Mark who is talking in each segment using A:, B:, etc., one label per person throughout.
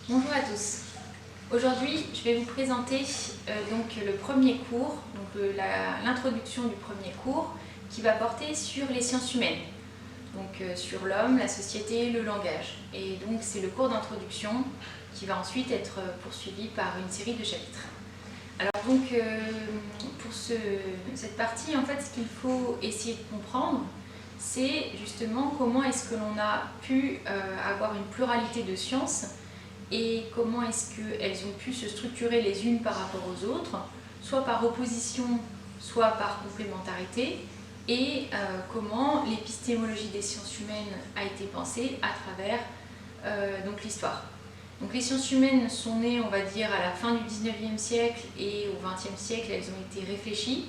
A: Bonjour à tous. Aujourd'hui, je vais vous présenter donc le premier cours, l'introduction du premier cours qui va porter sur les sciences humaines, donc sur l'homme, la société, le langage. Et donc c'est le cours d'introduction qui va ensuite être poursuivi par une série de chapitres. Alors donc pour cette partie, en fait, ce qu'il faut essayer de comprendre, c'est justement comment est-ce que l'on a pu avoir une pluralité de sciences et comment est-ce qu'elles ont pu se structurer les unes par rapport aux autres, soit par opposition, soit par complémentarité, et comment l'épistémologie des sciences humaines a été pensée à travers l'histoire. Donc les sciences humaines sont nées, on va dire, à la fin du 19e siècle et au 20e siècle, elles ont été réfléchies.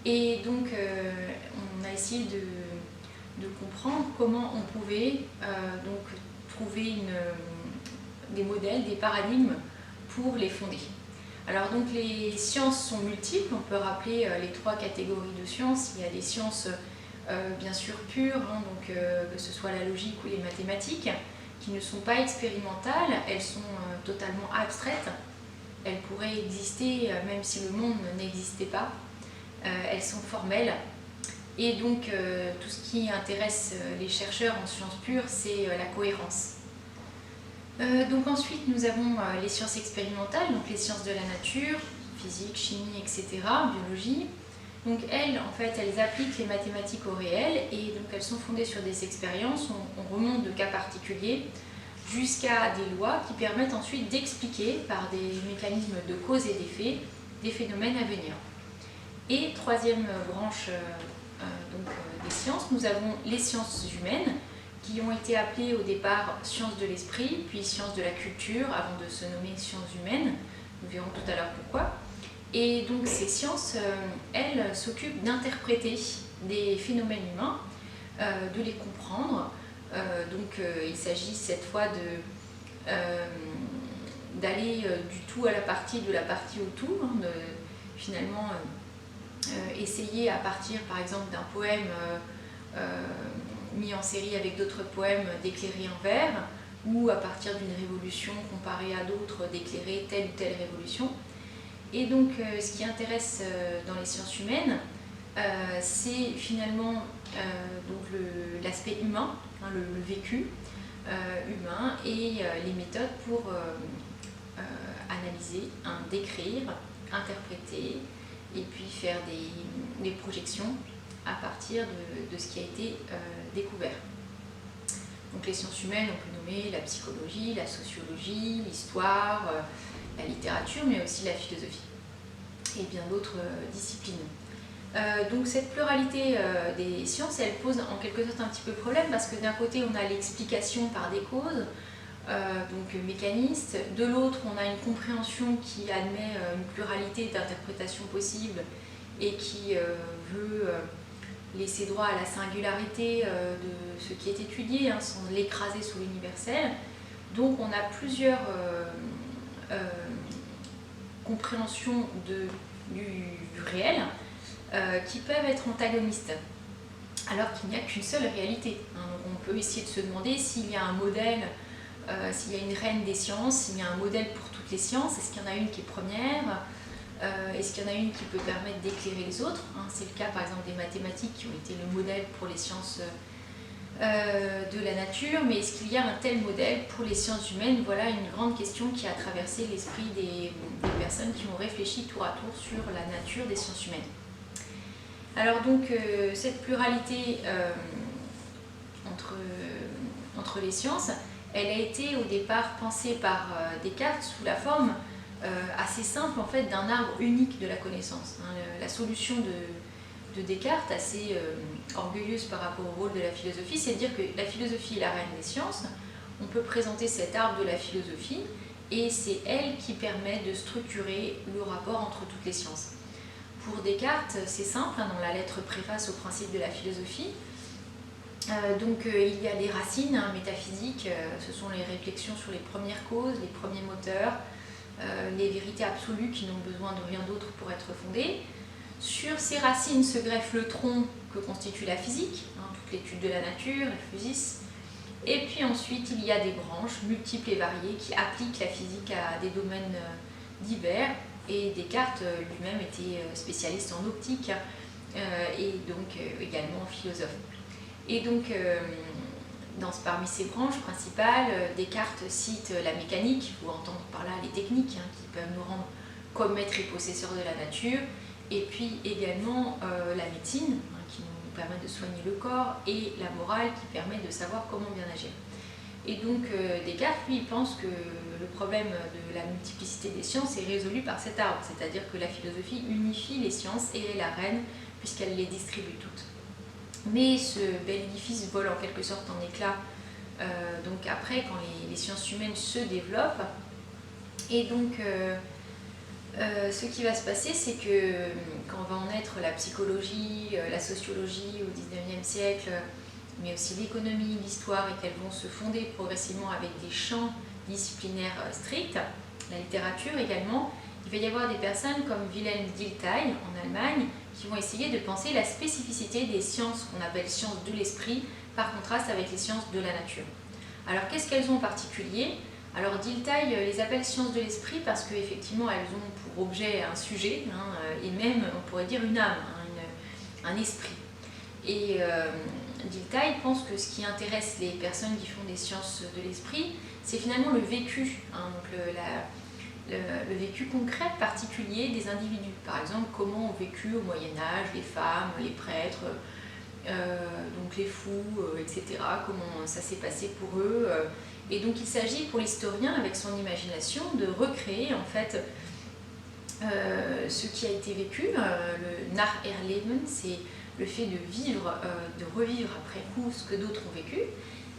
A: Et donc on a essayé de comprendre comment on pouvait trouver des modèles, des paradigmes pour les fonder. Alors donc les sciences sont multiples, on peut rappeler les trois catégories de sciences. Il y a des sciences bien sûr pures, que ce soit la logique ou les mathématiques, qui ne sont pas expérimentales, elles sont totalement abstraites, elles pourraient exister même si le monde n'existait pas, elles sont formelles. Et donc tout ce qui intéresse les chercheurs en sciences pures, c'est la cohérence. Donc ensuite nous avons les sciences expérimentales, donc les sciences de la nature, physique, chimie, etc., biologie. Donc elles appliquent les mathématiques au réel et donc elles sont fondées sur des expériences, on remonte de cas particuliers jusqu'à des lois qui permettent ensuite d'expliquer par des mécanismes de cause et d'effet des phénomènes à venir. Et troisième branche des sciences, nous avons les sciences humaines, qui ont été appelées au départ sciences de l'esprit, puis sciences de la culture, avant de se nommer sciences humaines. Nous verrons tout à l'heure pourquoi. Et donc ces sciences, elles s'occupent d'interpréter des phénomènes humains, de les comprendre. Il s'agit cette fois d'aller du tout à la partie, de la partie au tout, de finalement essayer à partir par exemple d'un poème mis en série avec d'autres poèmes d'éclairer un vers, ou à partir d'une révolution comparée à d'autres d'éclairer telle ou telle révolution. Et donc ce qui intéresse dans les sciences humaines, c'est finalement l'aspect humain, le vécu humain, et les méthodes pour analyser, décrire, interpréter, et puis faire des projections à partir de ce qui a été découvert. Donc les sciences humaines, on peut nommer la psychologie, la sociologie, l'histoire, la littérature, mais aussi la philosophie et bien d'autres disciplines. Donc cette pluralité des sciences, elle pose en quelque sorte un petit peu problème parce que d'un côté on a l'explication par des causes, donc mécaniste, de l'autre on a une compréhension qui admet une pluralité d'interprétations possibles et qui veut laisser droit à la singularité de ce qui est étudié, sans l'écraser sous l'universel. Donc on a plusieurs compréhensions du réel qui peuvent être antagonistes, alors qu'il n'y a qu'une seule réalité. On peut essayer de se demander s'il y a un modèle, s'il y a une reine des sciences, s'il y a un modèle pour toutes les sciences, est-ce qu'il y en a une qui est première, est-ce qu'il y en a une qui peut permettre d'éclairer les autres, c'est le cas par exemple des mathématiques qui ont été le modèle pour les sciences de la nature, mais est-ce qu'il y a un tel modèle pour les sciences humaines? Voilà une grande question qui a traversé l'esprit des personnes qui ont réfléchi tour à tour sur la nature des sciences humaines. Alors donc cette pluralité entre les sciences, elle a été au départ pensée par Descartes sous la forme assez simple en fait d'un arbre unique de la connaissance. La solution de Descartes, assez orgueilleuse par rapport au rôle de la philosophie, c'est de dire que la philosophie est la reine des sciences. On peut présenter cet arbre de la philosophie et c'est elle qui permet de structurer le rapport entre toutes les sciences. Pour Descartes, c'est simple, dans la lettre préface au principe de la philosophie. Il y a les racines métaphysiques, ce sont les réflexions sur les premières causes, les premiers moteurs, les vérités absolues qui n'ont besoin de rien d'autre pour être fondées. Sur ces racines se greffe le tronc que constitue la physique, toute l'étude de la nature, la physis, Et puis ensuite, il y a des branches multiples et variées qui appliquent la physique à des domaines divers. Et Descartes lui-même était spécialiste en optique et donc également philosophe. Et donc, parmi ces branches principales, Descartes cite la mécanique, il faut entendre par là les techniques qui peuvent nous rendre comme maîtres et possesseurs de la nature, et puis également la médecine, qui nous permet de soigner le corps, et la morale qui permet de savoir comment bien agir. Et donc Descartes, lui, il pense que le problème de la multiplicité des sciences est résolu par cet arbre, c'est-à-dire que la philosophie unifie les sciences et est la reine puisqu'elle les distribue toutes. Mais ce bel édifice vole en quelque sorte en éclats donc après, quand les sciences humaines se développent. Et donc ce qui va se passer, c'est que quand va en naître la psychologie, la sociologie au XIXe siècle, mais aussi l'économie, l'histoire, et qu'elles vont se fonder progressivement avec des champs disciplinaires stricts, la littérature également, il va y avoir des personnes comme Wilhelm Dilthey en Allemagne qui vont essayer de penser la spécificité des sciences qu'on appelle sciences de l'esprit par contraste avec les sciences de la nature. Alors qu'est-ce qu'elles ont en particulier? Alors Dilthey les appelle sciences de l'esprit parce qu'effectivement elles ont pour objet un sujet et même on pourrait dire une âme, un esprit. Et Dilthey pense que ce qui intéresse les personnes qui font des sciences de l'esprit, c'est finalement le vécu, donc le vécu concret particulier des individus. Par exemple, comment ont vécu au Moyen-Âge les femmes, les prêtres, donc les fous, etc. Comment ça s'est passé pour eux. Et donc il s'agit pour l'historien, avec son imagination, de recréer en fait ce qui a été vécu. Le Nacherleben, c'est le fait de vivre, de revivre après coup ce que d'autres ont vécu.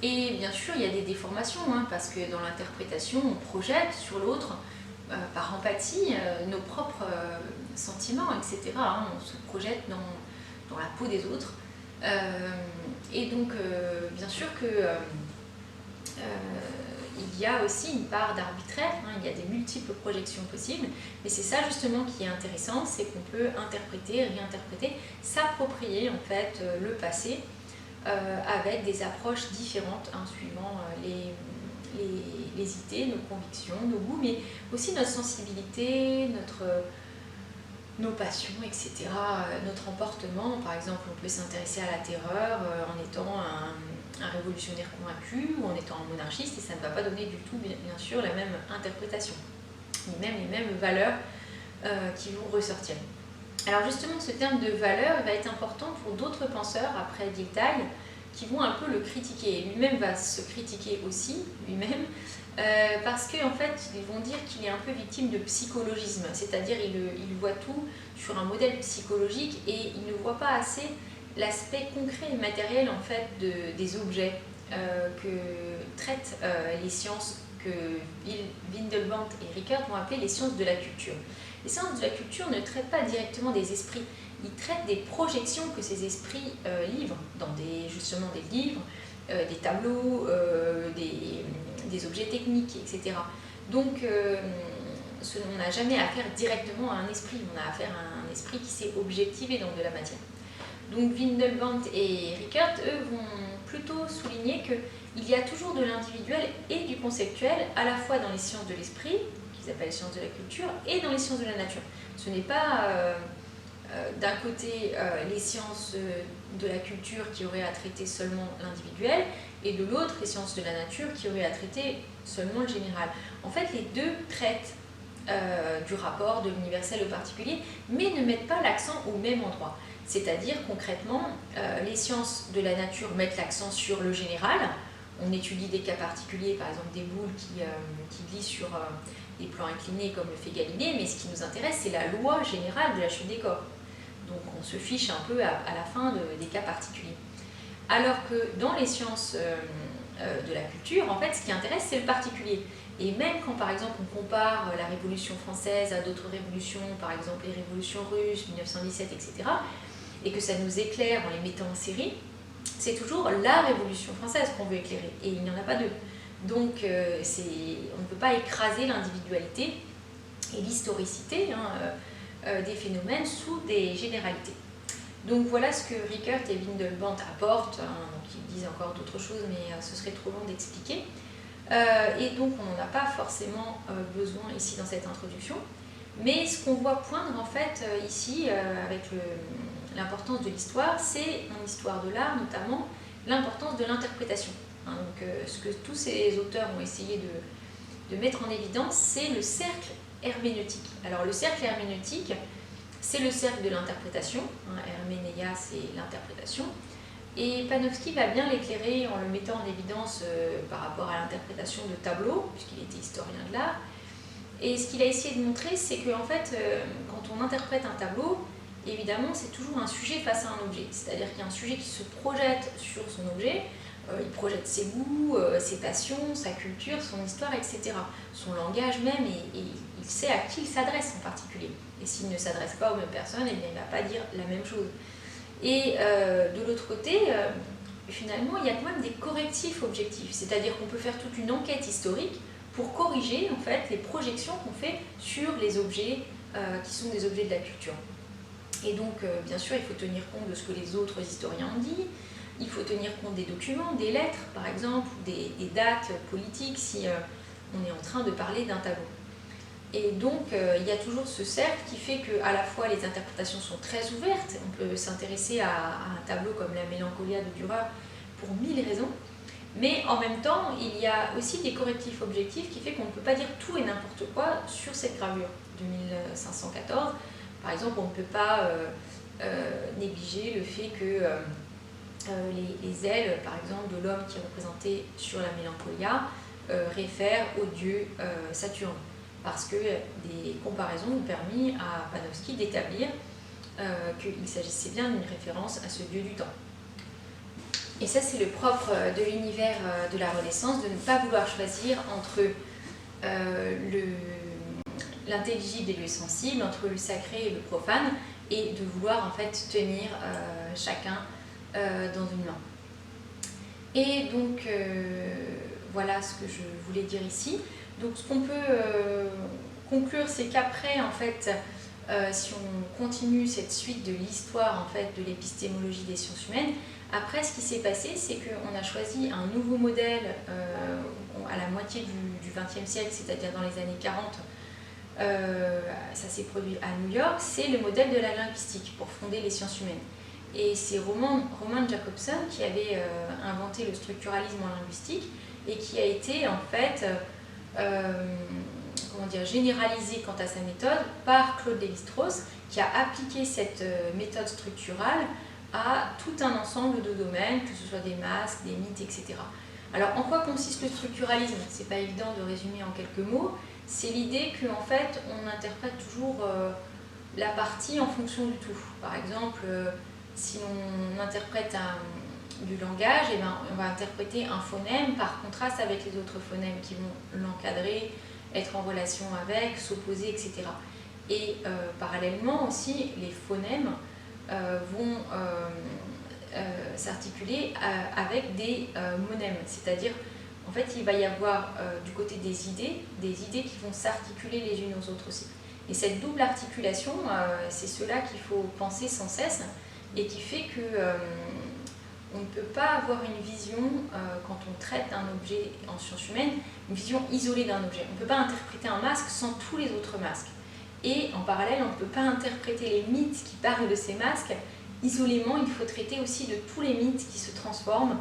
A: Et bien sûr, il y a des déformations, parce que dans l'interprétation, on projette sur l'autre, par empathie, nos propres sentiments, etc. On se projette dans la peau des autres. Et donc, bien sûr que il y a aussi une part d'arbitraire, il y a des multiples projections possibles, mais c'est ça justement qui est intéressant, c'est qu'on peut interpréter, réinterpréter, s'approprier en fait le passé avec des approches différentes suivant les idées, nos convictions, nos goûts, mais aussi notre sensibilité, nos passions, etc., notre emportement. Par exemple, on peut s'intéresser à la terreur en étant un révolutionnaire convaincu ou en étant un monarchiste, et ça ne va pas donner du tout, bien sûr, la même interprétation, ni même les mêmes valeurs qui vont ressortir. Alors justement, ce terme de valeur va être important pour d'autres penseurs, après Dilthey, qui vont un peu le critiquer. Lui-même va se critiquer aussi, lui-même, parce qu'en fait, ils vont dire qu'il est un peu victime de psychologisme, c'est-à-dire il voit tout sur un modèle psychologique et il ne voit pas assez l'aspect concret et matériel en fait des objets que traitent les sciences que Windelband et Rickert vont appeler les sciences de la culture. Les sciences de la culture ne traitent pas directement des esprits, ils traitent des projections que ces esprits livrent dans justement des livres, des tableaux, des objets techniques, etc. Donc on n'a jamais affaire directement à un esprit, on a affaire à un esprit qui s'est objectivé dans de la matière. Donc Windelband et Rickert, eux, vont plutôt souligner qu'il y a toujours de l'individuel et du conceptuel, à la fois dans les sciences de l'esprit, qu'ils appellent les sciences de la culture, et dans les sciences de la nature. Ce n'est pas d'un côté les sciences de la culture qui auraient à traiter seulement l'individuel, et de l'autre les sciences de la nature qui auraient à traiter seulement le général. En fait, les deux traitent du rapport de l'universel au particulier, mais ne mettent pas l'accent au même endroit. C'est-à-dire, concrètement, les sciences de la nature mettent l'accent sur le général. On étudie des cas particuliers, par exemple des boules qui glissent sur des plans inclinés comme le fait Galilée, mais ce qui nous intéresse, c'est la loi générale de la chute des corps. Donc on se fiche un peu à la fin des cas particuliers. Alors que dans les sciences de la culture, en fait, ce qui intéresse, c'est le particulier. Et même quand, par exemple, on compare la Révolution française à d'autres révolutions, par exemple les révolutions russes, 1917, etc., et que ça nous éclaire en les mettant en série, c'est toujours la Révolution française qu'on veut éclairer, et il n'y en a pas deux. Donc on ne peut pas écraser l'individualité et l'historicité des phénomènes sous des généralités. Donc voilà ce que Rickert et Windelband apportent, hein, donc ils disent encore d'autres choses, mais ce serait trop long d'expliquer. Et donc on n'en a pas forcément besoin ici dans cette introduction. Mais ce qu'on voit poindre en fait ici, avec l'importance de l'histoire, c'est en histoire de l'art notamment l'importance de l'interprétation. Hein, donc ce que tous ces auteurs ont essayé de mettre en évidence, c'est le cercle herméneutique. Alors le cercle herméneutique, c'est le cercle de l'interprétation. Hein, herménéia, c'est l'interprétation. Et Panofsky va bien l'éclairer en le mettant en évidence par rapport à l'interprétation de tableaux, puisqu'il était historien de l'art. Et ce qu'il a essayé de montrer, c'est qu'en fait, quand on interprète un tableau, évidemment, c'est toujours un sujet face à un objet. C'est-à-dire qu'il y a un sujet qui se projette sur son objet, il projette ses goûts, ses passions, sa culture, son histoire, etc. Son langage même, et il sait à qui il s'adresse en particulier. Et s'il ne s'adresse pas aux mêmes personnes, eh bien, il ne va pas dire la même chose. Et de l'autre côté, finalement, il y a quand même des correctifs objectifs. C'est-à-dire qu'on peut faire toute une enquête historique pour corriger en fait, les projections qu'on fait sur les objets qui sont des objets de la culture. Et donc, bien sûr, il faut tenir compte de ce que les autres historiens ont dit, il faut tenir compte des documents, des lettres, par exemple, ou des dates politiques, si on est en train de parler d'un tableau. Et donc, il y a toujours ce cercle qui fait qu'à la fois les interprétations sont très ouvertes, on peut s'intéresser à un tableau comme la Mélancolia de Dürer pour 1000 raisons, mais en même temps, il y a aussi des correctifs objectifs qui fait qu'on ne peut pas dire tout et n'importe quoi sur cette gravure de 1514. Par exemple, on ne peut pas négliger le fait que les ailes, par exemple, de l'homme qui est représenté sur la Mélancolia réfèrent au dieu Saturne, parce que des comparaisons ont permis à Panofsky d'établir qu'il s'agissait bien d'une référence à ce dieu du temps. Et ça, c'est le propre de l'univers de la Renaissance, de ne pas vouloir choisir entre l'intelligible et le sensible, entre le sacré et le profane, et de vouloir en fait tenir chacun dans une main. Et donc, voilà ce que je voulais dire ici. Donc, ce qu'on peut conclure, c'est qu'après, en fait, si on continue cette suite de l'histoire en fait, de l'épistémologie des sciences humaines, après, ce qui s'est passé, c'est qu'on a choisi un nouveau modèle à la moitié du XXe siècle, c'est-à-dire dans les années 40. Ça s'est produit à New York, c'est le modèle de la linguistique pour fonder les sciences humaines. Et c'est Roman Jakobson qui avait inventé le structuralisme en linguistique et qui a été en fait généralisé quant à sa méthode par Claude Lévi-Strauss, qui a appliqué cette méthode structurale à tout un ensemble de domaines, que ce soit des masques, des mythes, etc. Alors, en quoi consiste le structuralisme? C'est pas évident de résumer en quelques mots. C'est l'idée qu'en fait, on interprète toujours la partie en fonction du tout. Par exemple, si on interprète du langage, eh ben, on va interpréter un phonème par contraste avec les autres phonèmes qui vont l'encadrer, être en relation avec, s'opposer, etc. Et parallèlement aussi, les phonèmes vont s'articuler avec des monèmes, c'est-à-dire en fait il va y avoir du côté des idées qui vont s'articuler les unes aux autres aussi. Et cette double articulation, c'est cela qu'il faut penser sans cesse et qui fait que on ne peut pas avoir une vision, quand on traite un objet en sciences humaines, une vision isolée d'un objet. On ne peut pas interpréter un masque sans tous les autres masques. Et en parallèle, on ne peut pas interpréter les mythes qui parlent de ces masques isolément. Il faut traiter aussi de tous les mythes qui se transforment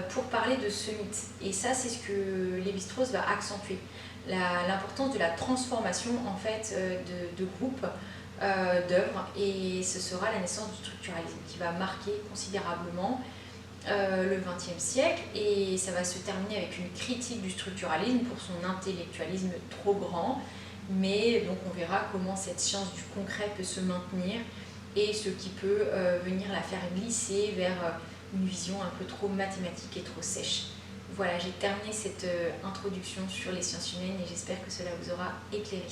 A: pour parler de ce mythe. Et ça, c'est ce que Lévi-Strauss va accentuer. L'importance de la transformation en fait, de groupes, d'œuvres. Et ce sera la naissance du structuralisme qui va marquer considérablement le XXe siècle. Et ça va se terminer avec une critique du structuralisme pour son intellectualisme trop grand. Mais donc on verra comment cette science du concret peut se maintenir et ce qui peut venir la faire glisser vers une vision un peu trop mathématique et trop sèche. Voilà, j'ai terminé cette introduction sur les sciences humaines et j'espère que cela vous aura éclairé.